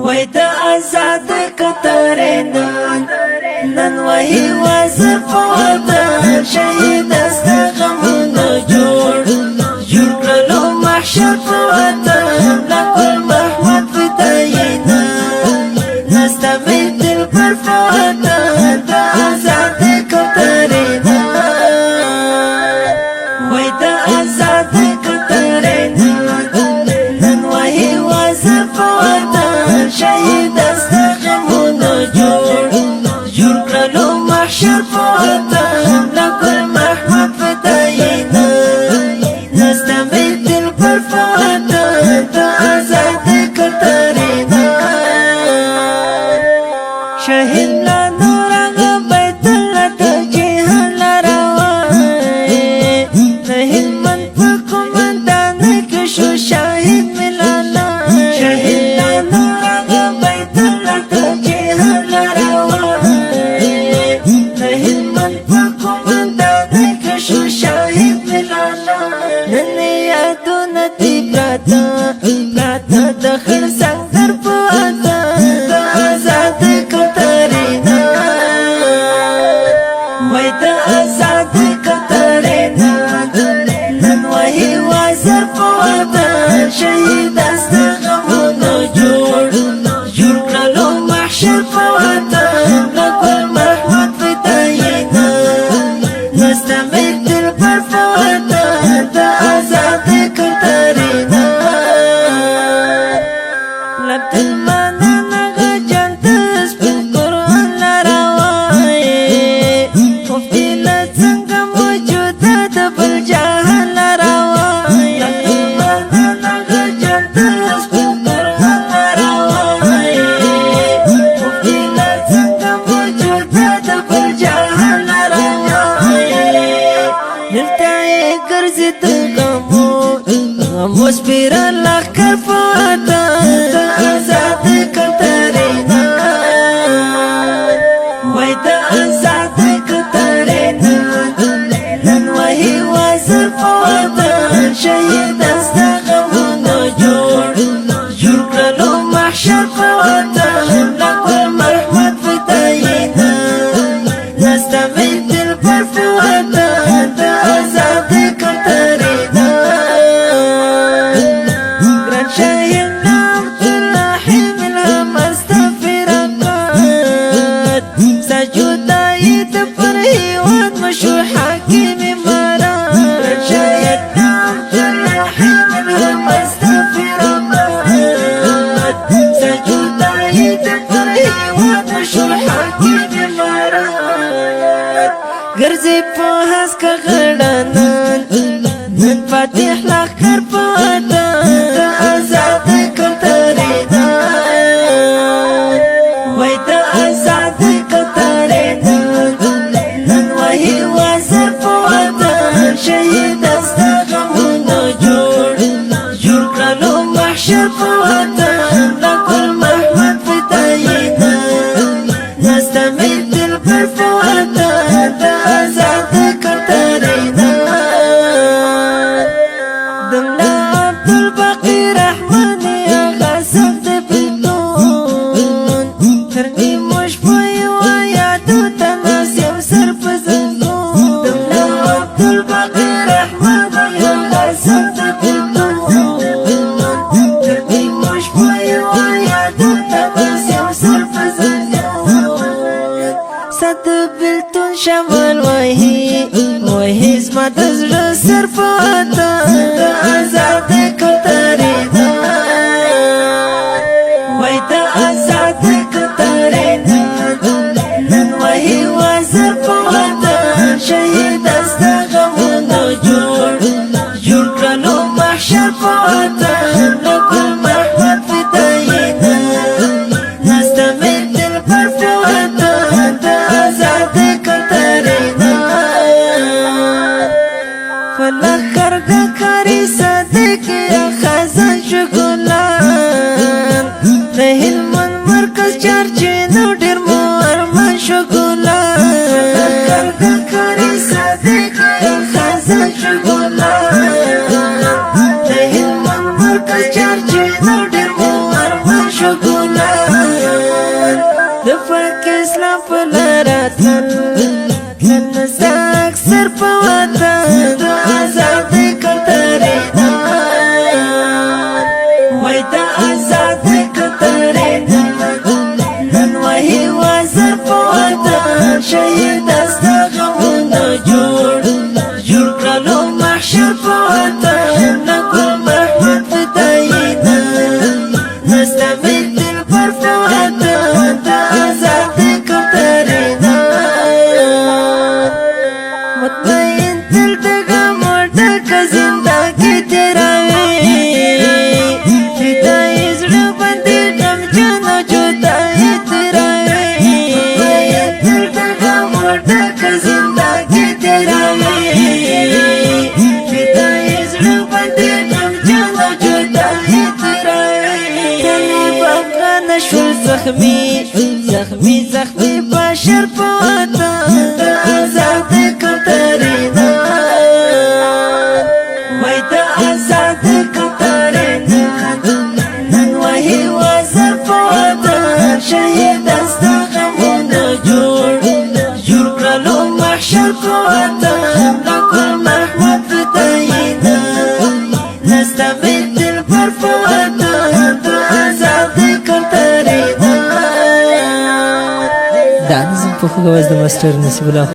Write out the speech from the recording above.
وای د آزاد کترې نن وای وزر په وطن شهید است غمونه جوړ کړلو محشر په وطن لکل محمد فداینا نستمع دل پر وطن د آزاد کترې وای د آزاد کترې نن وای وزر په وطن شهید است غمونه جوړ کړلو محشر په وطن لکل محمد فداینا نستمع دل پر وطن د آزاد کترې شهید لا نور بیت الله ته جهان لروي شهید من په کومندان کې شو شهید ملانا شهید لا نور بیت الله ته جهان لروي شهید من په کومندان کې شو شهید ملانا نن یادونه دې پراته د خیر څنګه په د آزاد کترې وای د آزاد کترې نن وای وزر په وطن شهید است غمونه جوړ کړلو محشر په وطن لکل محمد فداینا نستمع دل پر وطن د آزاد کترې لبد المنان غجنت سپین قرآن لروي مفتی لڅنګ موجود د بل جهان لروي لبد المنان غجنت سپین قرآن لروي مفتی لڅنګ موجود د بل جهان لروي دلته ګرځي د غمو سپیر لخر پاتا د آزاد کترې وای د آزاد کترې نن وای وزر په وطن شهید است غمونه جوړ کړلو محشر په وطن لکل محمد فداینا نستمع دل پر وطن د آزاد کترې شاهد عبد الرحيم المستفرقات سجدايد فريوان مشو حكيم مرات شاهد عبد الرحيم المستفرقات سجدايد فريوان مشو حكيم مرات غرزي په هسکه غړنان نن فاتح لخر پاتا د آزاد کترې وای د آزاد کترې نن وای وزر په وطن شهید است غمونه جوړ کړلو محشر په وطن لکل محمد فداینا نستمع دل پر وطن د آزاد کترې دملا عبد الباقي رحماني غاسم دبتون ترني مش بوي ويادو تناسيم سر بزنون دملا عبد الباقي رحماني غاسم دبتون ترني مش بوي ويادو تناسيم سر بزنون صد بلتون شمال وهي اسمه تزر سر فاتا د آزاد کترې وای د آزاد کترې نن وای وزر په وطن شهید است غمونه جوړ کړلو محشر په وطن لکل محمد فداینا نستمع دل پر وطن د آزاد کترې فلخر گکاری صدق خزان شگولان رهل من مرکز چارچه نو ډیر مو ارمان شگولان فلخر گکاری صدق خزان شگولان رهل من مرکز چارچه نو ډیر مو ارمان شگولان د پاک اسلام په لاره تلل نسته اکثر په وطن د ازادۍ کوترې وای د ازادۍ کوترې نن وهي وزر په وطن شهید ستا غمونه جوړ کړلو محشر په وطن د ګل محمد فدایي نسته مې دلبر په وطن د ازادۍ کوترې مطمئن تل د غمو ډکه زندګي تېروي فدایي زړه باندې غمجن او جدایي تېروي تل د غمو ډکه زندګي تېروي فدایي زړه باندې غمجن او جدایي تېروي طالبان شول زخمي بشر په وطن د ازادۍ کوترې وای د ازادۍ کوترې نن وهي وزر په وطن شهید ستا غمونه جوړ کړلو محشر په وطن د ګل محمد فدایي نسته مې دلبر په وطن د ازادۍ کوترې دا نظم په خوږ اواز د ماسټر نصیب الله